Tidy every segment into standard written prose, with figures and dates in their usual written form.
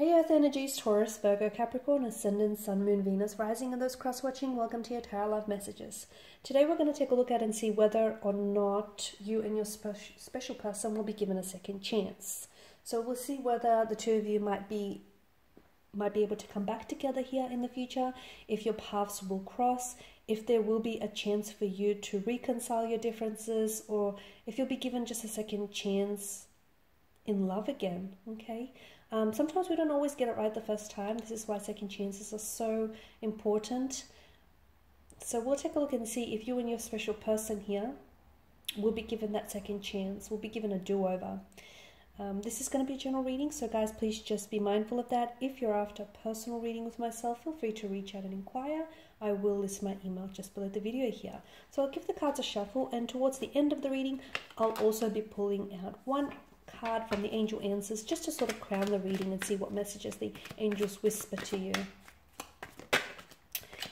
Hey Earth Energies, Taurus, Virgo, Capricorn, Ascendant, Sun, Moon, Venus, Rising, and those cross-watching, welcome to your Tarot Love Messages. Today we're going to take a look at and see whether or not you and your special person will be given a second chance. So we'll see whether the two of you might be able to come back together here in the future, if your paths will cross, if there will be a chance for you to reconcile your differences, or if you'll be given just a second chance in love again, okay? Sometimes we don't always get it right the first time. This is why second chances are so important. So we'll take a look and see if you and your special person here will be given that second chance, will be given a do-over. This is going to be a general reading, so guys, please just be mindful of that. If you're after a personal reading with myself, feel free to reach out and inquire. I will list my email just below the video here. So I'll give the cards a shuffle, and towards the end of the reading, I'll also be pulling out one card from the angel answers just to sort of crown the reading and see what messages the angels whisper to you.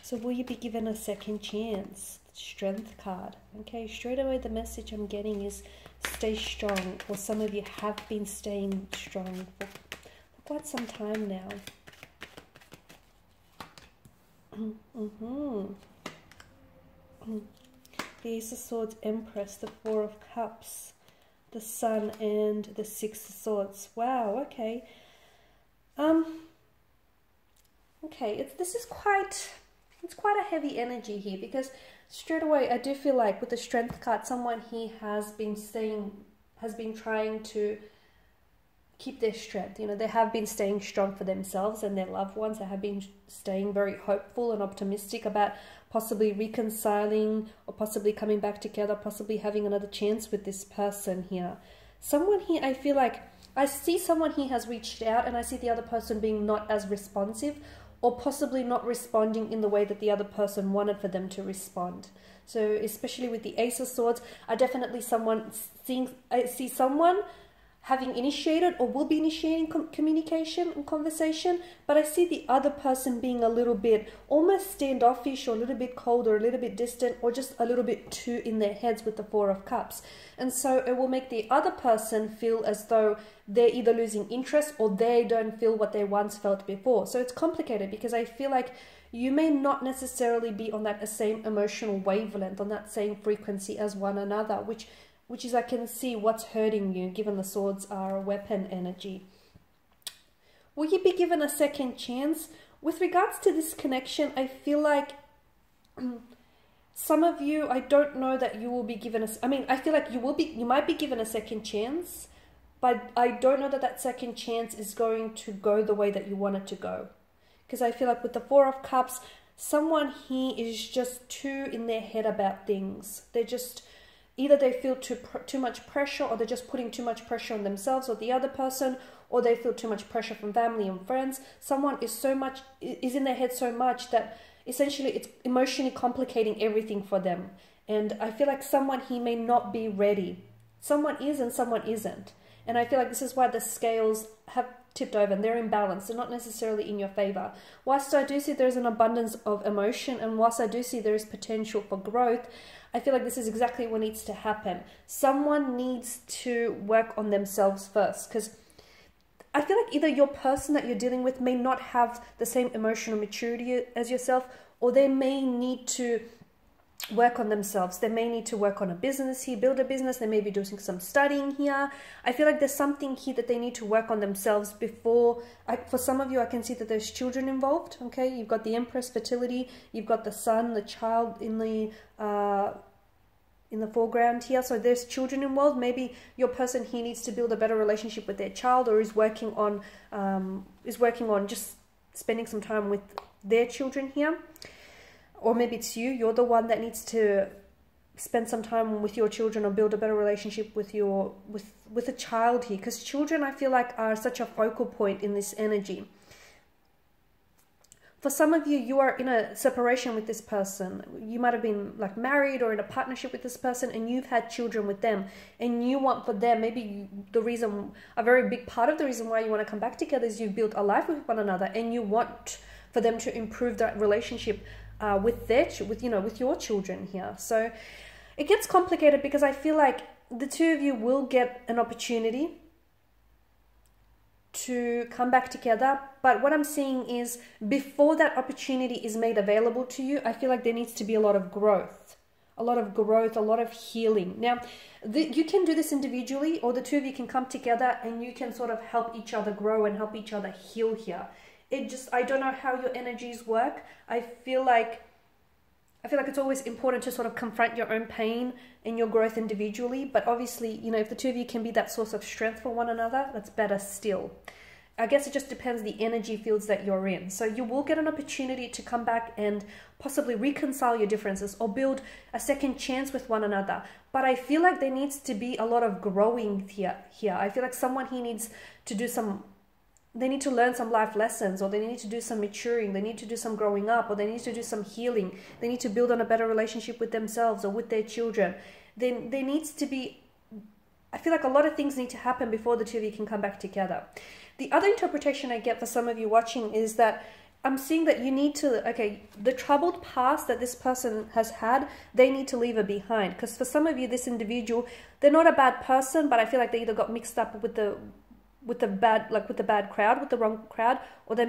So will you be given a second chance? Strength card. Okay, straight away the message I'm getting is stay strong, or some of you have been staying strong for quite some time now. The Ace of Swords, Empress, the Four of Cups, the Sun, and the Six of Swords. Wow, okay. Okay, it's quite a heavy energy here, because straight away I do feel like with the Strength card, someone here has been trying to keep their strength. You know, they have been staying strong for themselves and their loved ones. They have been staying very hopeful and optimistic about possibly reconciling or possibly coming back together, possibly having another chance with this person here. Someone here, I feel like I see someone here has reached out, and I see the other person being not as responsive, or possibly not responding in the way that the other person wanted for them to respond. So especially with the Ace of Swords, I see someone having initiated or will be initiating communication and conversation, but I see the other person being a little bit almost standoffish, or a little bit cold, or a little bit distant, or just a little bit too in their heads with the Four of Cups. And so it will make the other person feel as though they're either losing interest or they don't feel what they once felt before. So it's complicated, because I feel like you may not necessarily be on that same emotional wavelength, on that same frequency as one another, which is, I can see what's hurting you, given the swords are a weapon energy. Will you be given a second chance? With regards to this connection, I feel like some of you, I don't know that you will be given I feel like you might be given a second chance, but I don't know that that second chance is going to go the way that you want it to go. Because I feel like with the Four of Cups, someone here is just too in their head about things. They're just, either they feel too much pressure, or they're just putting too much pressure on themselves or the other person, or they feel too much pressure from family and friends. Someone is in their head so much that essentially it's emotionally complicating everything for them. And I feel like someone here may not be ready. Someone is and someone isn't. And I feel like this is why the scales have tipped over and they're imbalanced. They're not necessarily in your favor. Whilst I do see there's an abundance of emotion, and whilst I do see there is potential for growth, I feel like this is exactly what needs to happen. Someone needs to work on themselves first, because I feel like either your person that you're dealing with may not have the same emotional maturity as yourself, or they may need to work on themselves. They may need to work on a business here, build a business. They may be doing some studying here. I feel like there's something here that they need to work on themselves before. For some of you, I can see that there's children involved. Okay, you've got the Empress, fertility. You've got the Sun, the child in the foreground here. So there's children involved. Maybe your person here needs to build a better relationship with their child, or is working on just spending some time with their children here. Or maybe it's you're the one that needs to spend some time with your children, or build a better relationship with a child here. Because children, I feel like, are such a focal point in this energy. For some of you, you are in a separation with this person. You might have been like married or in a partnership with this person, and you've had children with them, and you want for them, maybe a very big part of the reason why you want to come back together is you've built a life with one another, and you want for them to improve that relationship with your children here. So it gets complicated, because I feel like the two of you will get an opportunity to come back together. But what I'm seeing is before that opportunity is made available to you, I feel like there needs to be a lot of growth. A lot of growth, a lot of healing. Now, you can do this individually, or the two of you can come together and you can sort of help each other grow and help each other heal here. I don't know how your energies work. I feel like it's always important to sort of confront your own pain and your growth individually. But obviously, you know, if the two of you can be that source of strength for one another, that's better still. I guess it just depends the energy fields that you're in. So you will get an opportunity to come back and possibly reconcile your differences or build a second chance with one another. But I feel like there needs to be a lot of growing here. I feel like someone here needs to do they need to learn some life lessons, or they need to do some maturing, they need to do some growing up, or they need to do some healing. They need to build on a better relationship with themselves or with their children. Then there needs to be, I feel like a lot of things need to happen before the two of you can come back together. The other interpretation I get for some of you watching is that I'm seeing that you need to, okay, the troubled past that this person has had, they need to leave it behind. Because for some of you, this individual, they're not a bad person, but I feel like they either got mixed up with the bad crowd, with the wrong crowd, or they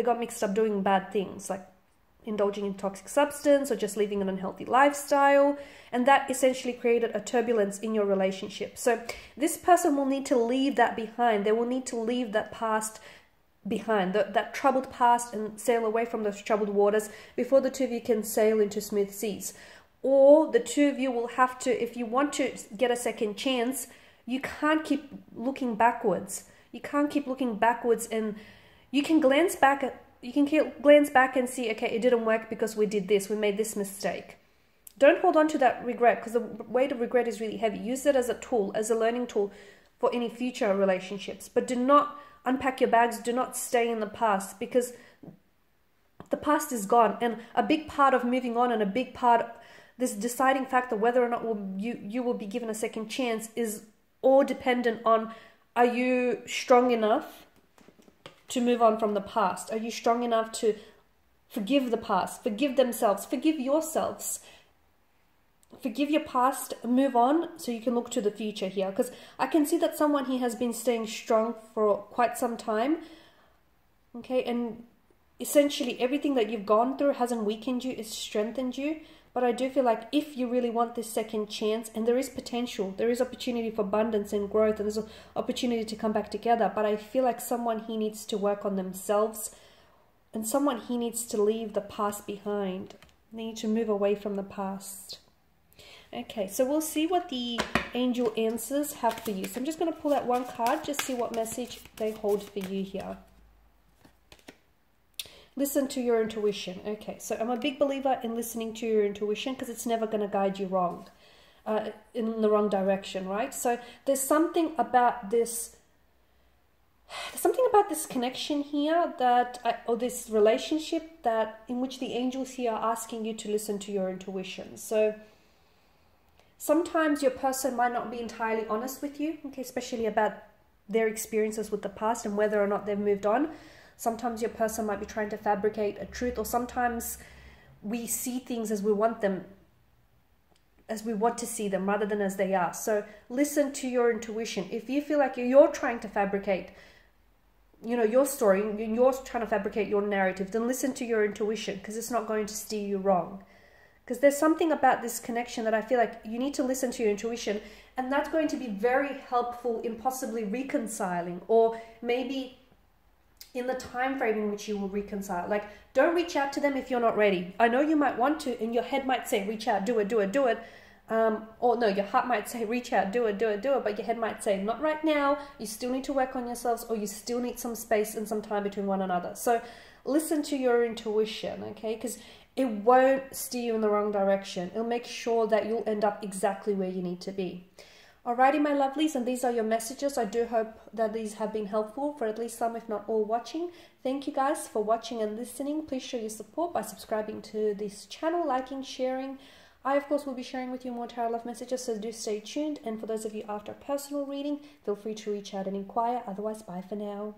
got mixed up doing bad things, like indulging in toxic substance or just living an unhealthy lifestyle, and that essentially created a turbulence in your relationship. So this person will need to leave that behind. They will need to leave that past behind, that troubled past, and sail away from those troubled waters before the two of you can sail into smooth seas. Or the two of you will have to, if you want to get a second chance, you can't keep looking backwards. You can't keep looking backwards, and you can glance back and see, okay, it didn't work because we did this, we made this mistake. Don't hold on to that regret, because the weight of regret is really heavy. Use it as a tool, as a learning tool for any future relationships. But do not unpack your bags, do not stay in the past, because the past is gone. And a big part of moving on, and a big part, this deciding factor whether or not you will be given a second chance, is all dependent on, are you strong enough to move on from the past? Are you strong enough to forgive the past, forgive themselves, forgive yourselves, forgive your past, move on so you can look to the future here? Because I can see that someone here has been staying strong for quite some time, okay, and essentially everything that you've gone through hasn't weakened you, it's strengthened you. But I do feel like if you really want this second chance, and there is potential, there is opportunity for abundance and growth, and there's an opportunity to come back together, but I feel like someone here needs to work on themselves, and someone here needs to leave the past behind. They need to move away from the past. Okay, so we'll see what the angel answers have for you. So I'm just going to pull out one card, just see what message they hold for you here. Listen to your intuition. Okay, so I'm a big believer in listening to your intuition, because it's never going to guide you wrong, in the wrong direction, right? So there's something about this connection here or this relationship in which the angels here are asking you to listen to your intuition. So sometimes your person might not be entirely honest with you, okay, especially about their experiences with the past and whether or not they've moved on. Sometimes your person might be trying to fabricate a truth, or sometimes we see things as we want them, as we want to see them, rather than as they are. So listen to your intuition. If you feel like you're trying to fabricate, you know, your story, you're trying to fabricate your narrative, then listen to your intuition, because it's not going to steer you wrong. Because there's something about this connection that I feel like you need to listen to your intuition, and that's going to be very helpful in possibly reconciling, or maybe in the time frame in which you will reconcile. Like, don't reach out to them if you're not ready. I know you might want to, and your head might say, reach out, do it, do it, do it. Or no, your heart might say, reach out, do it, do it, do it. But your head might say, not right now. You still need to work on yourselves, or you still need some space and some time between one another. So listen to your intuition, okay? Because it won't steer you in the wrong direction. It'll make sure that you'll end up exactly where you need to be. Alrighty, my lovelies, and these are your messages. I do hope that these have been helpful for at least some, if not all, watching. Thank you guys for watching and listening. Please show your support by subscribing to this channel, liking, sharing. I, of course, will be sharing with you more tarot love messages, so do stay tuned. And for those of you after a personal reading, feel free to reach out and inquire. Otherwise, bye for now.